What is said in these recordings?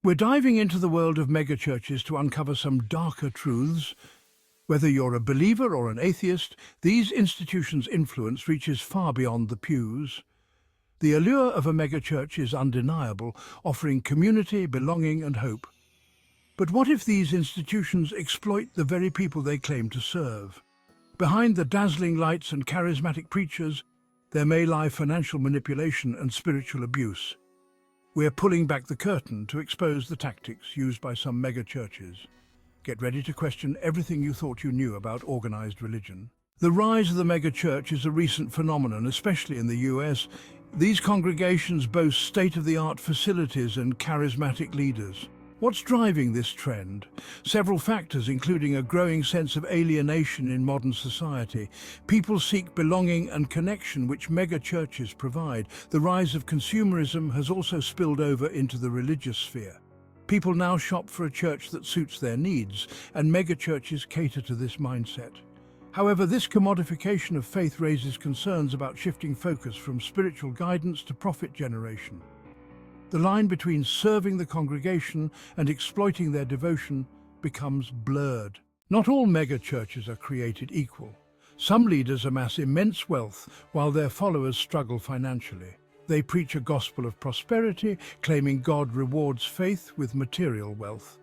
We're diving into the world of megachurches to uncover some darker truths. Whether you're a believer or an atheist, these institutions' influence reaches far beyond the pews. The allure of a megachurch is undeniable, offering community, belonging and hope. But what if these institutions exploit the very people they claim to serve? Behind the dazzling lights and charismatic preachers, there may lie financial manipulation and spiritual abuse. We're pulling back the curtain to expose the tactics used by some mega-churches. Get ready to question everything you thought you knew about organized religion. The rise of the mega-church is a recent phenomenon, especially in the US. These congregations boast state-of-the-art facilities and charismatic leaders. What's driving this trend? Several factors, including a growing sense of alienation in modern society. People seek belonging and connection, which mega-churches provide. The rise of consumerism has also spilled over into the religious sphere. People now shop for a church that suits their needs, and mega-churches cater to this mindset. However, this commodification of faith raises concerns about shifting focus from spiritual guidance to profit generation. The line between serving the congregation and exploiting their devotion becomes blurred. Not all mega-churches are created equal. Some leaders amass immense wealth while their followers struggle financially. They preach a gospel of prosperity, claiming God rewards faith with material wealth.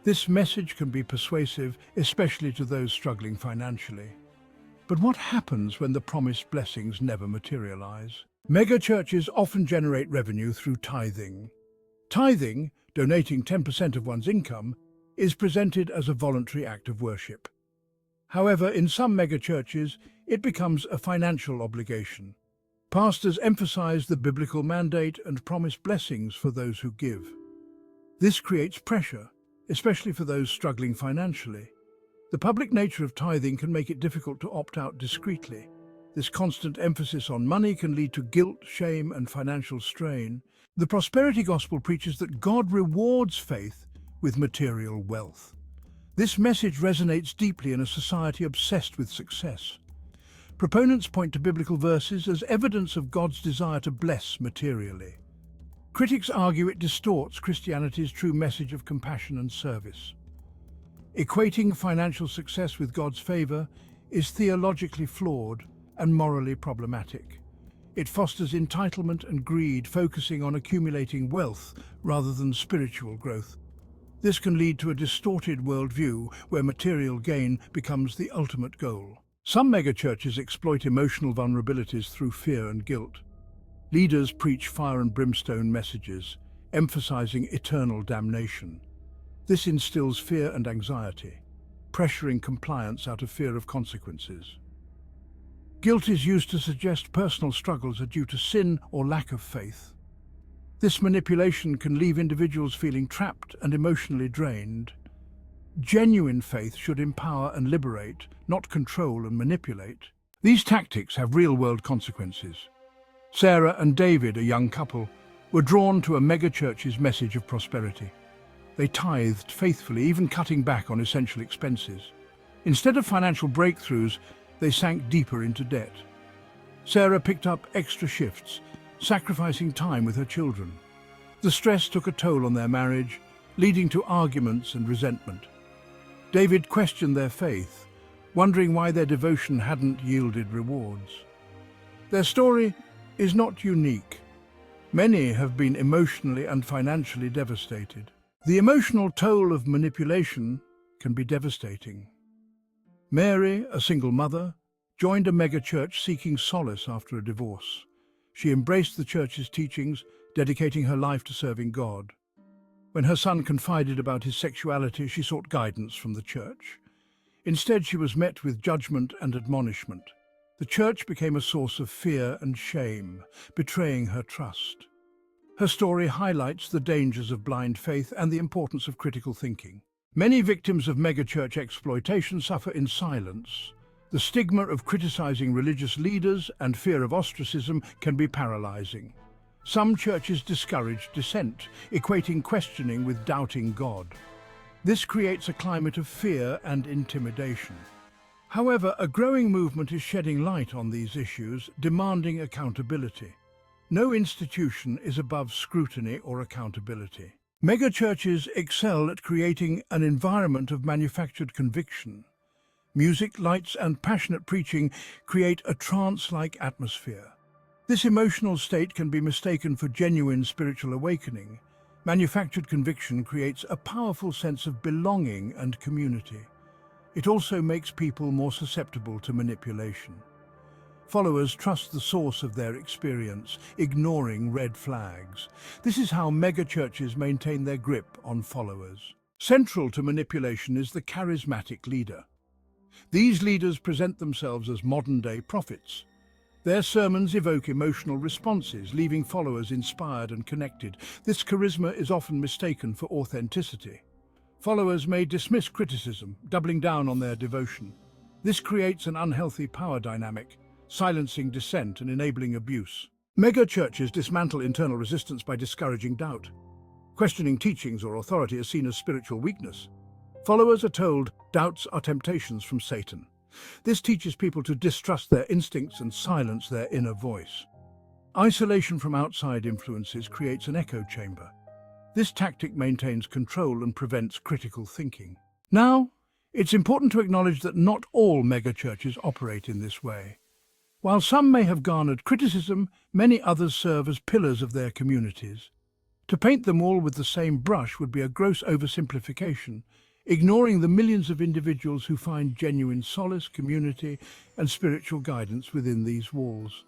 This message can be persuasive, especially to those struggling financially. But what happens when the promised blessings never materialize? Mega-churches often generate revenue through tithing. Tithing, donating 10% of one's income, is presented as a voluntary act of worship. However, in some mega-churches, it becomes a financial obligation. Pastors emphasize the biblical mandate and promise blessings for those who give. This creates pressure, especially for those struggling financially. The public nature of tithing can make it difficult to opt out discreetly. This constant emphasis on money can lead to guilt, shame, and financial strain. The prosperity gospel preaches that God rewards faith with material wealth. This message resonates deeply in a society obsessed with success. Proponents point to biblical verses as evidence of God's desire to bless materially. Critics argue it distorts Christianity's true message of compassion and service. Equating financial success with God's favor is theologically flawed and morally problematic. It fosters entitlement and greed, focusing on accumulating wealth rather than spiritual growth. This can lead to a distorted worldview where material gain becomes the ultimate goal. Some megachurches exploit emotional vulnerabilities through fear and guilt. Leaders preach fire and brimstone messages, emphasizing eternal damnation. This instills fear and anxiety, pressuring compliance out of fear of consequences. Guilt is used to suggest personal struggles are due to sin or lack of faith. This manipulation can leave individuals feeling trapped and emotionally drained. Genuine faith should empower and liberate, not control and manipulate. These tactics have real-world consequences. Sarah and David, a young couple, were drawn to a megachurch's message of prosperity. They tithed faithfully, even cutting back on essential expenses. Instead of financial breakthroughs, they sank deeper into debt. Sarah picked up extra shifts, sacrificing time with her children. The stress took a toll on their marriage, leading to arguments and resentment. David questioned their faith, wondering why their devotion hadn't yielded rewards. Their story is not unique. Many have been emotionally and financially devastated. The emotional toll of manipulation can be devastating. Mary, a single mother, joined a mega-church seeking solace after a divorce. She embraced the church's teachings, dedicating her life to serving God. When her son confided about his sexuality, she sought guidance from the church. Instead, she was met with judgment and admonishment. The church became a source of fear and shame, betraying her trust. Her story highlights the dangers of blind faith and the importance of critical thinking. Many victims of megachurch exploitation suffer in silence. The stigma of criticizing religious leaders and fear of ostracism can be paralyzing. Some churches discourage dissent, equating questioning with doubting God. This creates a climate of fear and intimidation. However, a growing movement is shedding light on these issues, demanding accountability. No institution is above scrutiny or accountability. Megachurches excel at creating an environment of manufactured conviction. Music, lights, and passionate preaching create a trance-like atmosphere. This emotional state can be mistaken for genuine spiritual awakening. Manufactured conviction creates a powerful sense of belonging and community. It also makes people more susceptible to manipulation. Followers trust the source of their experience, ignoring red flags. This is how megachurches maintain their grip on followers. Central to manipulation is the charismatic leader. These leaders present themselves as modern-day prophets. Their sermons evoke emotional responses, leaving followers inspired and connected. This charisma is often mistaken for authenticity. Followers may dismiss criticism, doubling down on their devotion. This creates an unhealthy power dynamic, silencing dissent and enabling abuse. Mega-churches dismantle internal resistance by discouraging doubt. Questioning teachings or authority is seen as spiritual weakness. Followers are told doubts are temptations from Satan. This teaches people to distrust their instincts and silence their inner voice. Isolation from outside influences creates an echo chamber. This tactic maintains control and prevents critical thinking. Now, it's important to acknowledge that not all megachurches operate in this way. While some may have garnered criticism, many others serve as pillars of their communities. To paint them all with the same brush would be a gross oversimplification, ignoring the millions of individuals who find genuine solace, community, and spiritual guidance within these walls.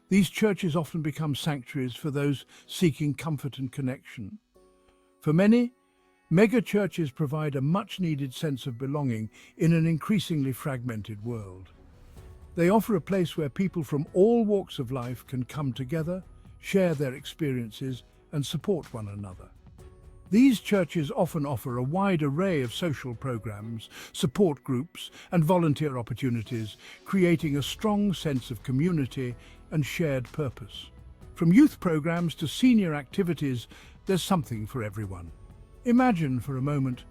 These churches often become sanctuaries for those seeking comfort and connection. For many, mega-churches provide a much-needed sense of belonging in an increasingly fragmented world. They offer a place where people from all walks of life can come together, share their experiences, and support one another. These churches often offer a wide array of social programs, support groups, and volunteer opportunities, creating a strong sense of community and shared purpose. From youth programs to senior activities, there's something for everyone. Imagine for a moment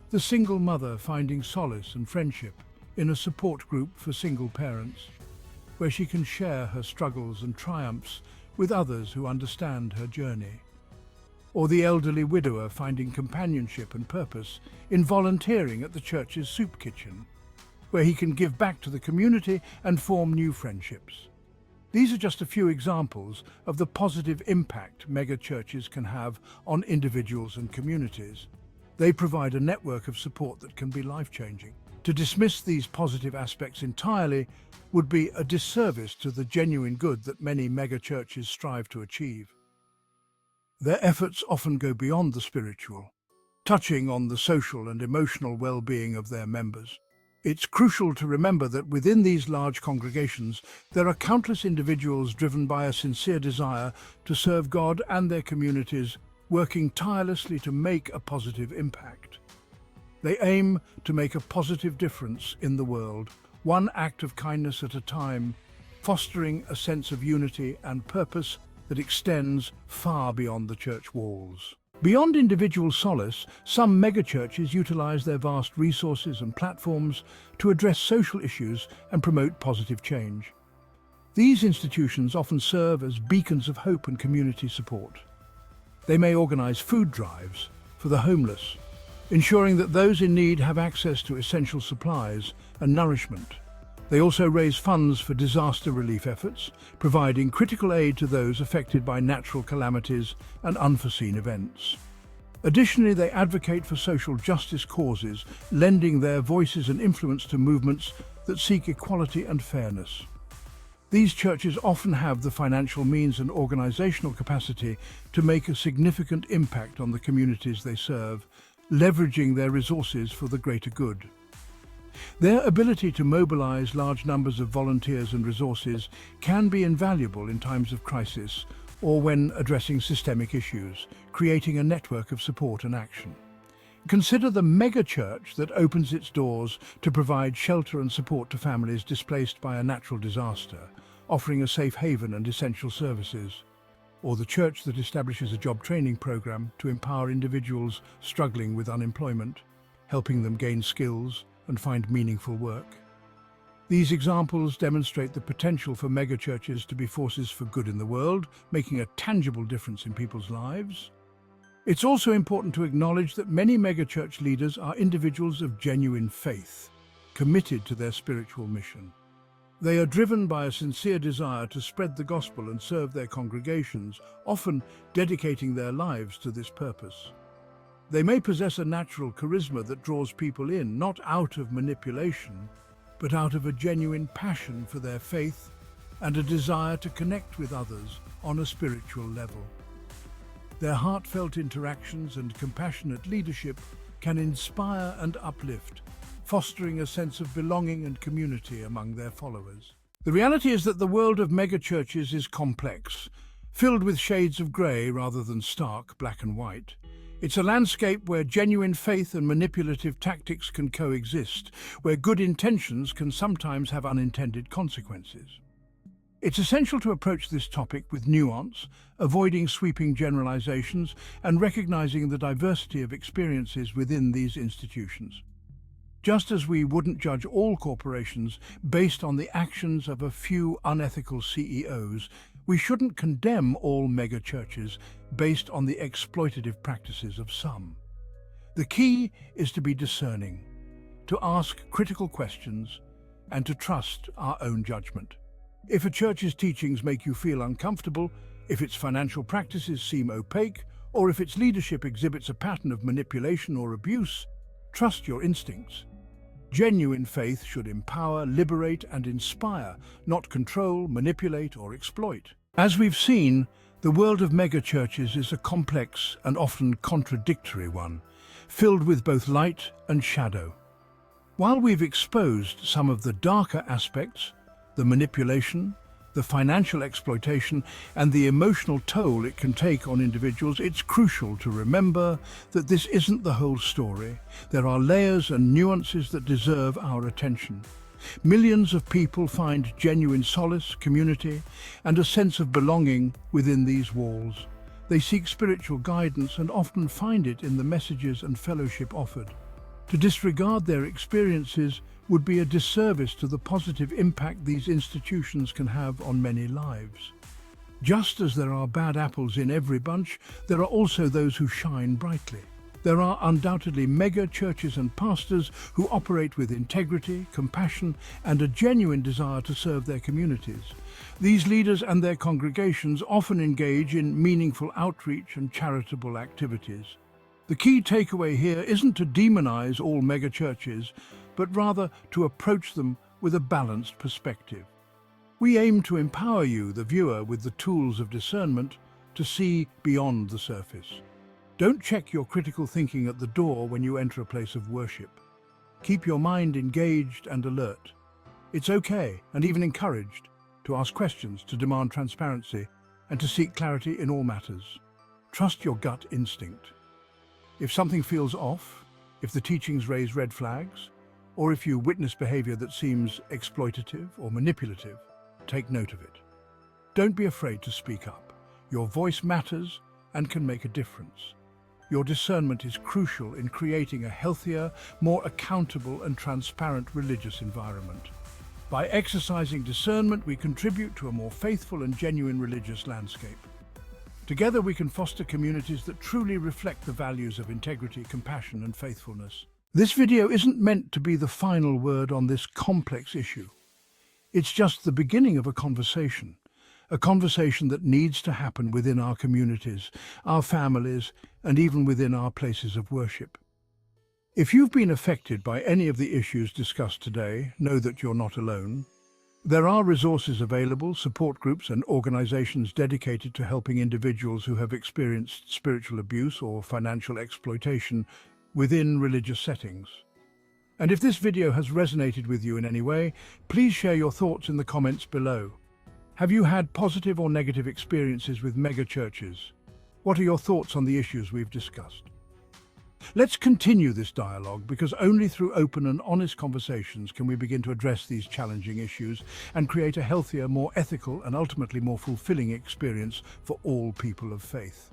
the single mother finding solace and friendship in a support group for single parents, where she can share her struggles and triumphs with others who understand her journey. Or the elderly widower finding companionship and purpose in volunteering at the church's soup kitchen, where he can give back to the community and form new friendships. These are just a few examples of the positive impact mega-churches can have on individuals and communities. They provide a network of support that can be life-changing. To dismiss these positive aspects entirely would be a disservice to the genuine good that many mega-churches strive to achieve. Their efforts often go beyond the spiritual, touching on the social and emotional well-being of their members. It's crucial to remember that within these large congregations, there are countless individuals driven by a sincere desire to serve God and their communities, working tirelessly to make a positive impact. They aim to make a positive difference in the world, one act of kindness at a time, fostering a sense of unity and purpose that extends far beyond the church walls. Beyond individual solace, some megachurches utilize their vast resources and platforms to address social issues and promote positive change. These institutions often serve as beacons of hope and community support. They may organize food drives for the homeless, ensuring that those in need have access to essential supplies and nourishment. They also raise funds for disaster relief efforts, providing critical aid to those affected by natural calamities and unforeseen events. Additionally, they advocate for social justice causes, lending their voices and influence to movements that seek equality and fairness. These churches often have the financial means and organizational capacity to make a significant impact on the communities they serve, leveraging their resources for the greater good. Their ability to mobilize large numbers of volunteers and resources can be invaluable in times of crisis or when addressing systemic issues, creating a network of support and action. Consider the mega-church that opens its doors to provide shelter and support to families displaced by a natural disaster, offering a safe haven and essential services. Or the church that establishes a job training program to empower individuals struggling with unemployment, helping them gain skills and find meaningful work. These examples demonstrate the potential for megachurches to be forces for good in the world, making a tangible difference in people's lives. It's also important to acknowledge that many megachurch leaders are individuals of genuine faith, committed to their spiritual mission. They are driven by a sincere desire to spread the gospel and serve their congregations, often dedicating their lives to this purpose. They may possess a natural charisma that draws people in, not out of manipulation, but out of a genuine passion for their faith and a desire to connect with others on a spiritual level. Their heartfelt interactions and compassionate leadership can inspire and uplift, fostering a sense of belonging and community among their followers. The reality is that the world of megachurches is complex, filled with shades of grey rather than stark black and white. It's a landscape where genuine faith and manipulative tactics can coexist, where good intentions can sometimes have unintended consequences. It's essential to approach this topic with nuance, avoiding sweeping generalizations and recognizing the diversity of experiences within these institutions. Just as we wouldn't judge all corporations based on the actions of a few unethical CEOs, we shouldn't condemn all megachurches based on the exploitative practices of some. The key is to be discerning, to ask critical questions, and to trust our own judgment. If a church's teachings make you feel uncomfortable, if its financial practices seem opaque, or if its leadership exhibits a pattern of manipulation or abuse, trust your instincts. Genuine faith should empower, liberate, and inspire, not control, manipulate, or exploit. As we've seen, the world of megachurches is a complex and often contradictory one, filled with both light and shadow. While we've exposed some of the darker aspects, the manipulation, the financial exploitation, and the emotional toll it can take on individuals, it's crucial to remember that this isn't the whole story. There are layers and nuances that deserve our attention. Millions of people find genuine solace, community, and a sense of belonging within these walls. They seek spiritual guidance and often find it in the messages and fellowship offered. To disregard their experiences would be a disservice to the positive impact these institutions can have on many lives. Just as there are bad apples in every bunch, there are also those who shine brightly. There are undoubtedly mega churches and pastors who operate with integrity, compassion, and a genuine desire to serve their communities. These leaders and their congregations often engage in meaningful outreach and charitable activities. The key takeaway here isn't to demonize all megachurches, but rather to approach them with a balanced perspective. We aim to empower you, the viewer, with the tools of discernment to see beyond the surface. Don't check your critical thinking at the door when you enter a place of worship. Keep your mind engaged and alert. It's okay, and even encouraged, to ask questions, to demand transparency, and to seek clarity in all matters. Trust your gut instinct. If something feels off, if the teachings raise red flags, or if you witness behavior that seems exploitative or manipulative, take note of it. Don't be afraid to speak up. Your voice matters and can make a difference. Your discernment is crucial in creating a healthier, more accountable and transparent religious environment. By exercising discernment, we contribute to a more faithful and genuine religious landscape. Together we can foster communities that truly reflect the values of integrity, compassion, and faithfulness. This video isn't meant to be the final word on this complex issue. It's just the beginning of a conversation that needs to happen within our communities, our families, and even within our places of worship. If you've been affected by any of the issues discussed today, know that you're not alone. There are resources available, support groups and organizations dedicated to helping individuals who have experienced spiritual abuse or financial exploitation within religious settings. And if this video has resonated with you in any way, please share your thoughts in the comments below. Have you had positive or negative experiences with megachurches? What are your thoughts on the issues we've discussed? Let's continue this dialogue, because only through open and honest conversations can we begin to address these challenging issues and create a healthier, more ethical, and ultimately more fulfilling experience for all people of faith.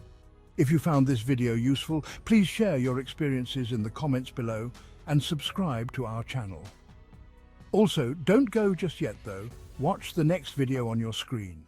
If you found this video useful, please share your experiences in the comments below and subscribe to our channel. Also, don't go just yet though. Watch the next video on your screen.